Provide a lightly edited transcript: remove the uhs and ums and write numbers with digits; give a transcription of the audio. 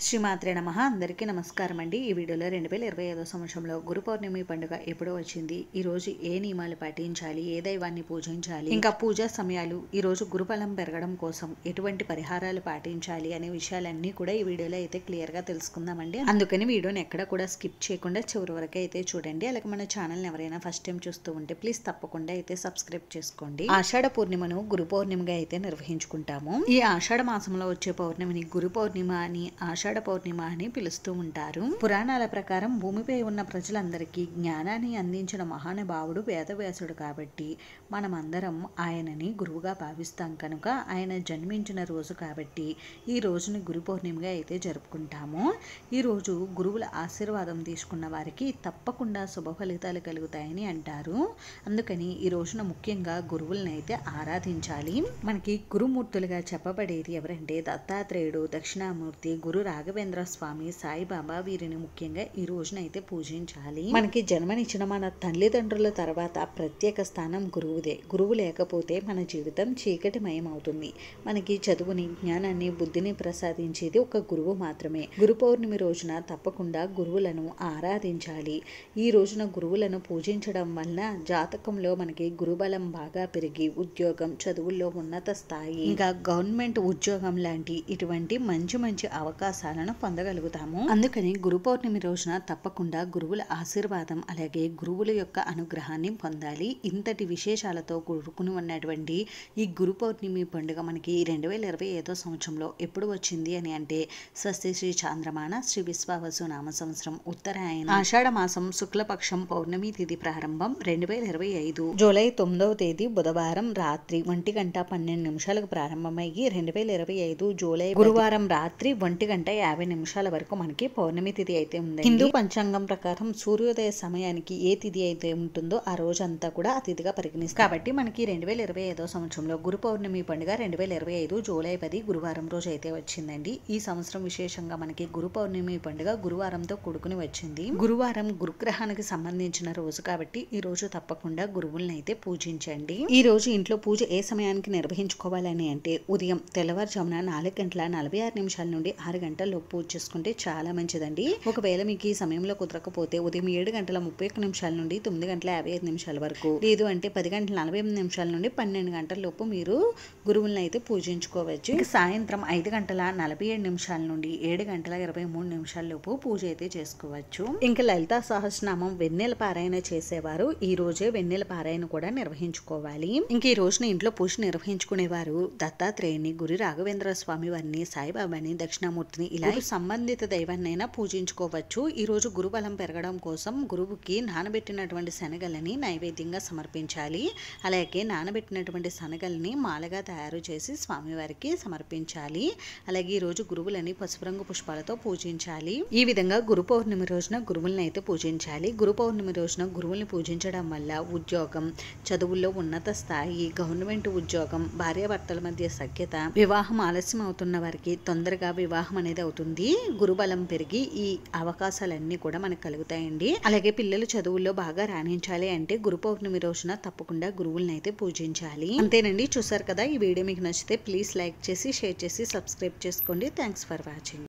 శ్రీమాత్రే నమః. అందరికీ నమస్కారం అండి. ఈ వీడియోలో 2025 సంవత్సరంలో గురు పౌర్ణమి పండుగ ఎప్పుడో వచ్చింది, ఈ రోజు ఏ నియమాలు పాటించాలి, ఏ దైవాన్ని పూజించాలి, ఇంకా పూజా సమయాలు, ఈ రోజు గురుబలం పెరగడం కోసం ఎటువంటి పరిహారాలు పాటించాలి అనే విషయాలన్నీ కూడా ఈ వీడియోలో అయితే క్లియర్ గా తెలుసుకుందామండి. అందుకని వీడియోని ఎక్కడ కూడా స్కిప్ చేయకుండా చివరి వరకు అయితే చూడండి. అలాగే మన ఛానల్ ఎవరైనా ఫస్ట్ టైం చూస్తూ ఉంటే ప్లీజ్ తప్పకుండా అయితే సబ్స్క్రైబ్ చేసుకోండి. ఆషాఢ పూర్ణిమను గురు పౌర్ణిమగా అయితే నిర్వహించుకుంటాము. ఈ ఆషాఢ మాసంలో వచ్చే పౌర్ణమిని గురు పౌర్ణిమ అని, ఆషాఢ పౌర్ణిమ అని పిలుస్తూ ఉంటారు. పురాణాల ప్రకారం భూమిపై ఉన్న ప్రజలందరికీ జ్ఞానాన్ని అందించిన మహానుభావుడు వేదవ్యాసుడు కాబట్టి మనమందరం ఆయనని గురువుగా భావిస్తాం కనుక ఆయన జన్మించిన రోజు కాబట్టి ఈ రోజుని గురు పౌర్ణిమగా అయితే జరుపుకుంటాము. ఈ రోజు గురువుల ఆశీర్వాదం తీసుకున్న వారికి తప్పకుండా శుభ ఫలితాలు కలుగుతాయని అంటారు. అందుకని ఈ రోజున ముఖ్యంగా గురువులను అయితే ఆరాధించాలి. మనకి గురుమూర్తులుగా చెప్పబడేది ఎవరంటే దత్తాత్రేయుడు, దక్షిణామూర్తి, గురు రాఘవేంద్ర స్వామి, సాయిబాబా, వీరిని ముఖ్యంగా ఈ రోజున అయితే పూజించాలి. మనకి జన్మనిచ్చిన మన తల్లిదండ్రుల తర్వాత ప్రత్యేక స్థానం గురువుదే. గురువు లేకపోతే మన జీవితం చీకటిమయం అవుతుంది. మనకి చదువుని, జ్ఞానాన్ని, బుద్ధిని ప్రసాదించేది ఒక గురువు మాత్రమే. గురు పౌర్ణమి రోజున తప్పకుండా గురువులను ఆరాధించాలి. ఈ రోజున గురువులను పూజించడం వల్ల జాతకంలో మనకి గురుబలం బాగా పెరిగి ఉద్యోగం, చదువుల్లో ఉన్నత స్థాయి, ఇంకా గవర్నమెంట్ ఉద్యోగం లాంటి ఇటువంటి మంచి మంచి అవకాశాలను పొందగలుగుతాము. అందుకని గురు పౌర్ణమి రోజున తప్పకుండా గురువుల ఆశీర్వాదం అలాగే గురువుల యొక్క అనుగ్రహాన్ని పొందాలి. ఇంతటి విశేషాలతో కూడుకుని ఉన్నటువంటి ఈ గురు పౌర్ణమి పండుగ మనకి 2025 సంవత్సరంలో ఎప్పుడు వచ్చింది అని అంటే స్వస్తి శ్రీ చాంద్రమాన శ్రీ విశ్వావసు నామ సంవత్సరం ఉత్తరాయణ ఆషాఢ మాసం శుక్లపక్షం పౌర్ణమి తిథి ప్రారంభం 2025 జూలై 9వ తేదీ బుధవారం రాత్రి 1:12 ప్రారంభమయ్యి 2025 జూలై గురువారం రాత్రి 1:50 వరకు మనకి పౌర్ణమి తిథి అయితే ఉంది. హిందూ పంచాంగం ప్రకారం సూర్యోదయ సమయానికి ఏ తిథి అయితే ఉంటుందో ఆ రోజంతా కూడా ఆ తిథిగా పరిగణిస్తారు. కాబట్టి మనకి 2025 సంవత్సరంలో గురు పౌర్ణమి పండుగ 2025 జూలై 10 గురువారం రోజు అయితే వచ్చిందండి. ఈ సంవత్సరం విశేషంగా మనకి గురు పౌర్ణమి పండుగ గురువారంతో కూడుకుని వచ్చింది. గురువారం గురుగ్రహానికి సంబంధించిన రోజు కాబట్టి ఈ రోజు తప్పకుండా గురువులను అయితే పూజించండి. ఈ రోజు ఇంట్లో పూజ ఏ సమయానికి నిర్వహించుకోవాలని అంటే ఉదయం తెల్లవారుజామున 4:46 నుండి 6 పూజ చేసుకుంటే చాలా మంచిదండి. ఒకవేళ మీకు ఈ సమయంలో కుదరకపోతే ఉదయం 7:31 నుండి 9:55 వరకు, లేదు అంటే 10:48 నుండి 12 మీరు గురువులను అయితే పూజించుకోవచ్చు. సాయంత్రం 5:47 నుండి 7:23 పూజ అయితే చేసుకోవచ్చు. ఇంకా లలితా సహస్రనామం వెన్నెల పారాయణ చేసేవారు ఈ రోజే వెన్నెల పారాయణ కూడా నిర్వహించుకోవాలి. ఇంక ఈ రోజున ఇంట్లో పూజ నిర్వహించుకునేవారు దత్తాత్రేయుని, గురు రాఘవేంద్ర స్వామి వారిని, సాయిబాబాని, దక్షిణామూర్తిని ఇలా సంబంధిత దైవాన్నైనా పూజించుకోవచ్చు. ఈ రోజు గురుబలం పెరగడం కోసం గురువుకి నానబెట్టినటువంటి శనగలని నైవేద్యంగా సమర్పించాలి. అలాగే నానబెట్టినటువంటి శనగల్ని మాలగా తయారు చేసి స్వామివారికి సమర్పించాలి. అలాగే ఈ రోజు గురువులని పసుపు రంగు పుష్పాలతో పూజించాలి. ఈ విధంగా గురు పౌర్ణమి రోజున గురువులను అయితే పూజించాలి. గురు పౌర్ణమి రోజున గురువుల్ని పూజించడం వల్ల ఉద్యోగం, చదువుల్లో ఉన్నత స్థాయి, గవర్నమెంట్ ఉద్యోగం, భార్యాభర్తల మధ్య సఖ్యత, వివాహం ఆలస్యం అవుతున్న వారికి తొందరగా వివాహం అనేది అవుతుంది. గురుబలం పెరిగి ఈ అవకాశాలన్నీ కూడా మనకు కలుగుతాయండి. అలాగే పిల్లలు చదువుల్లో బాగా రాణించాలి అంటే గురు పౌర్ణమి రోజున తప్పకుండా గురువులను అయితే పూజించాలి. అంతేనండి. చూసారు కదా, ఈ వీడియో మీకు నచ్చితే ప్లీజ్ లైక్ చేసి, షేర్ చేసి, సబ్స్క్రైబ్ చేసుకోండి. Thanks for watching.